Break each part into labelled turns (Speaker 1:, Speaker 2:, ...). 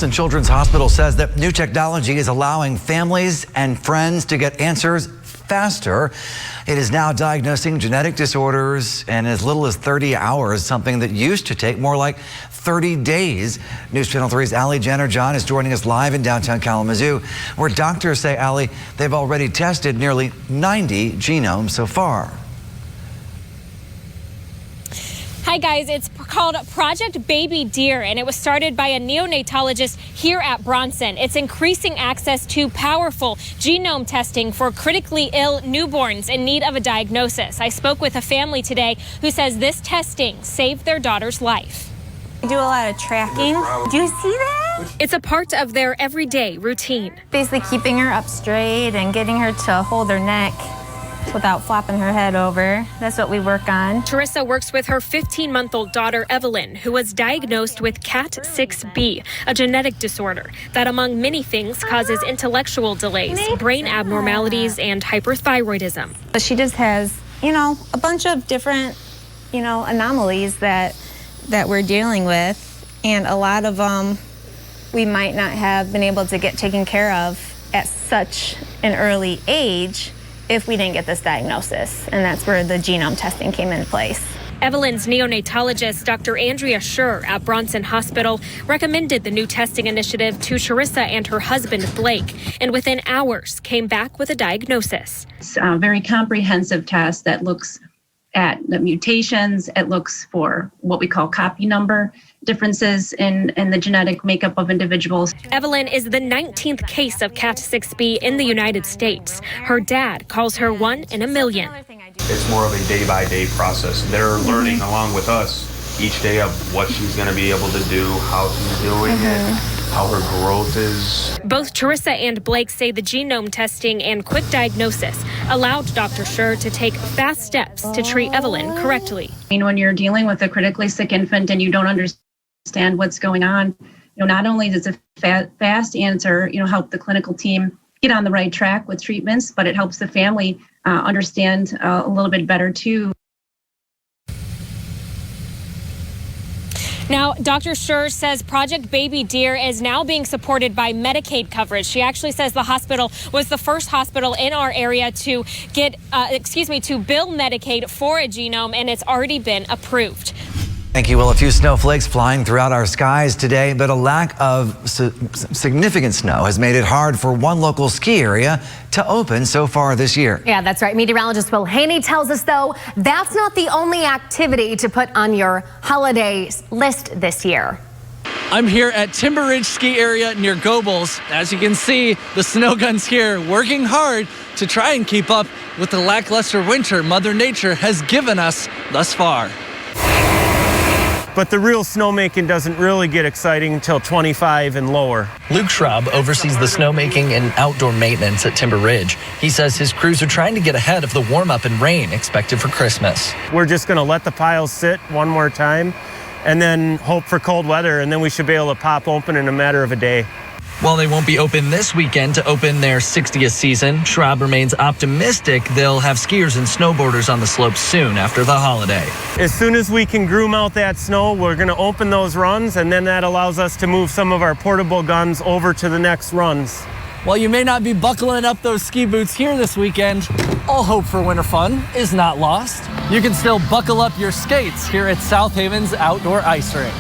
Speaker 1: Bronson Children's Hospital says that new technology is allowing families and friends to get answers faster. It is now diagnosing genetic disorders in as little as 30 hours, something that used to take more like 30 days. News Channel 3's Allie Jenner-John is joining us live in downtown Kalamazoo, where doctors say, Allie, they've already tested nearly 90 genomes so far.
Speaker 2: Hi guys, it's called Project Baby Deer, and it was started by a neonatologist here at Bronson. It's increasing access to powerful genome testing for critically ill newborns in need of a diagnosis. I spoke with a family today who says this testing saved their daughter's life.
Speaker 3: We do a lot of tracking. Do you see that?
Speaker 2: It's a part of their everyday routine.
Speaker 3: Basically keeping her up straight and getting her to hold her neck without flopping her head over. That's what we work on.
Speaker 2: Teresa works with her 15-month-old daughter, Evelyn, who was diagnosed with CAT6B, a genetic disorder that, among many things, causes intellectual delays, brain abnormalities, and hyperthyroidism.
Speaker 3: She just has, a bunch of different, anomalies that we're dealing with, and a lot of them we might not have been able to get taken care of at such an early age if we didn't get this diagnosis, and that's where the genome testing came into place.
Speaker 2: Evelyn's neonatologist, Dr. Andrea Schur at Bronson Hospital, recommended the new testing initiative to Teresa and her husband, Blake, and within hours came back with a diagnosis.
Speaker 4: It's a very comprehensive test that looks at the mutations. It looks for what we call copy number differences in the genetic makeup of individuals.
Speaker 2: Evelyn is the 19th case of CAT6B in the United States. Her dad calls her one in a million.
Speaker 5: It's more of a day-by-day process. They're learning along with us each day of what she's going to be able to do, how she's doing it, how her growth is.
Speaker 2: Both Teresa and Blake say the genome testing and quick diagnosis allowed Dr. Schur to take fast steps to treat Evelyn correctly.
Speaker 4: When you're dealing with a critically sick infant and you don't understand what's going on, not only does a fast answer, help the clinical team get on the right track with treatments, but it helps the family understand a little bit better too.
Speaker 2: Now, Dr. Schur says Project Baby Deer is now being supported by Medicaid coverage. She actually says the hospital was the first hospital in our area to get, to bill Medicaid for a genome, and it's already been approved.
Speaker 1: Thank you. Well, a few snowflakes flying throughout our skies today, but a lack of significant snow has made it hard for one local ski area to open so far this year.
Speaker 6: Yeah, that's right. Meteorologist Will Haney tells us, though, that's not the only activity to put on your holiday list this year.
Speaker 7: I'm here at Timber Ridge Ski Area near Gobles. As you can see, the snow guns here working hard to try and keep up with the lackluster winter Mother Nature has given us thus far.
Speaker 8: But the real snowmaking doesn't really get exciting until 25 and lower.
Speaker 9: Luke Schraub oversees the snowmaking and outdoor maintenance at Timber Ridge. He says his crews are trying to get ahead of the warm-up and rain expected for Christmas.
Speaker 8: We're just going to let the piles sit one more time and then hope for cold weather, and then we should be able to pop open in a matter of a day.
Speaker 9: While they won't be open this weekend to open their 60th season, Schraub remains optimistic they'll have skiers and snowboarders on the slopes soon after the holiday.
Speaker 8: As soon as we can groom out that snow, we're going to open those runs, and then that allows us to move some of our portable guns over to the next runs.
Speaker 7: While you may not be buckling up those ski boots here this weekend, all hope for winter fun is not lost. You can still buckle up your skates here at South Haven's outdoor ice rink.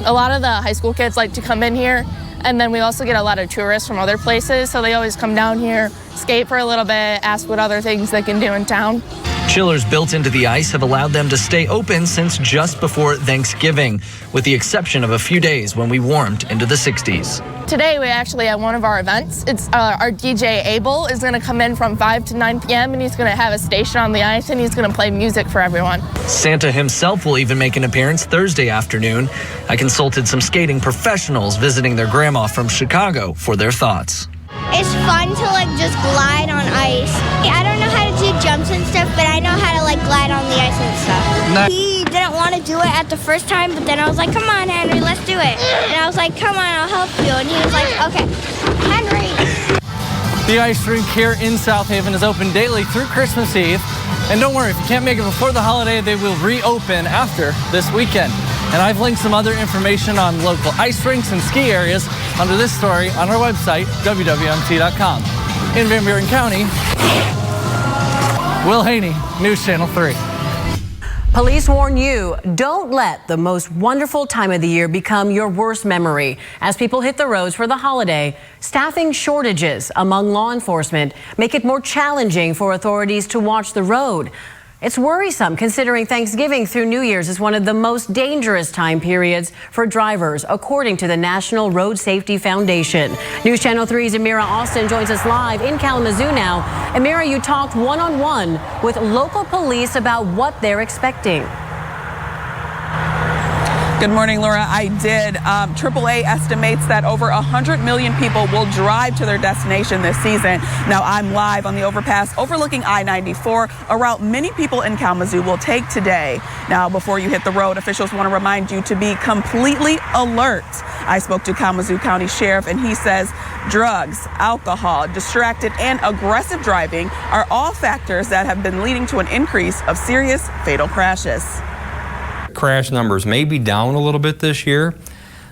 Speaker 10: A lot of the high school kids like to come in here. And then we also get a lot of tourists from other places, so they always come down here, skate for a little bit, ask what other things they can do in town.
Speaker 9: Chillers built into the ice have allowed them to stay open since just before Thanksgiving, with the exception of a few days when we warmed into the 60s.
Speaker 10: Today we actually have one of our events. It's our DJ Abel is going to come in from 5 to 9 p.m. and he's going to have a station on the ice and he's going to play music for everyone.
Speaker 9: Santa himself will even make an appearance Thursday afternoon. I consulted some skating professionals visiting their grandma from Chicago for their thoughts.
Speaker 11: It's fun to just glide on ice. I don't know how to do jumps and stuff, but I know how to glide on the ice and stuff. He didn't want to do it at the first time, but then I was like, come on, Henry, let's do it. And I was like, come on, I'll help you. And he was like, okay, Henry.
Speaker 7: The ice rink here in South Haven is open daily through Christmas Eve. And don't worry, if you can't make it before the holiday, they will reopen after this weekend. And I've linked some other information on local ice rinks and ski areas under this story on our website, WWMT.com. In Van Buren County, Will Haney, News Channel 3.
Speaker 12: Police warn you, don't let the most wonderful time of the year become your worst memory. As people hit the roads for the holiday, staffing shortages among law enforcement make it more challenging for authorities to watch the road. It's worrisome considering Thanksgiving through New Year's is one of the most dangerous time periods for drivers, according to the National Road Safety Foundation. News Channel 3's Amira Austin joins us live in Kalamazoo now. Amira, you talked one-on-one with local police about what they're expecting.
Speaker 13: Good morning, Laura. I did. AAA estimates that over 100 million people will drive to their destination this season. Now, I'm live on the overpass overlooking I-94, a route many people in Kalamazoo will take today. Now, before you hit the road, officials want to remind you to be completely alert. I spoke to Kalamazoo County Sheriff, and he says drugs, alcohol, distracted, and aggressive driving are all factors that have been leading to an increase of serious fatal crashes.
Speaker 14: Crash numbers may be down a little bit this year.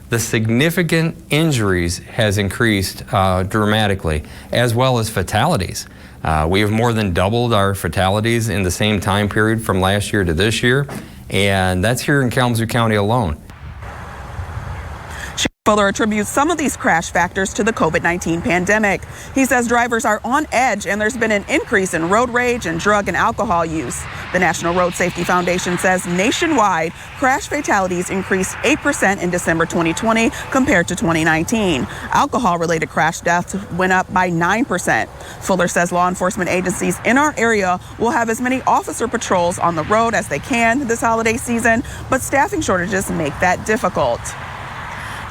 Speaker 14: The significant injuries has increased dramatically, as well as fatalities. We have more than doubled our fatalities in the same time period from last year to this year, and that's here in Kalamazoo County alone.
Speaker 13: Fuller attributes some of these crash factors to the COVID-19 pandemic. He says drivers are on edge and there's been an increase in road rage and drug and alcohol use. The National Road Safety Foundation says nationwide crash fatalities increased 8% in December 2020 compared to 2019. Alcohol-related crash deaths went up by 9%. Fuller says law enforcement agencies in our area will have as many officer patrols on the road as they can this holiday season, but staffing shortages make that difficult.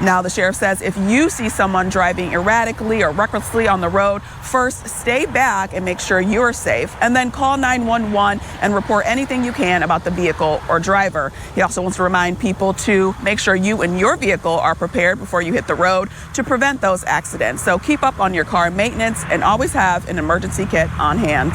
Speaker 13: Now, the sheriff says if you see someone driving erratically or recklessly on the road, first stay back and make sure you're safe, and then call 911 and report anything you can about the vehicle or driver. He also wants to remind people to make sure you and your vehicle are prepared before you hit the road to prevent those accidents. So keep up on your car maintenance and always have an emergency kit on hand.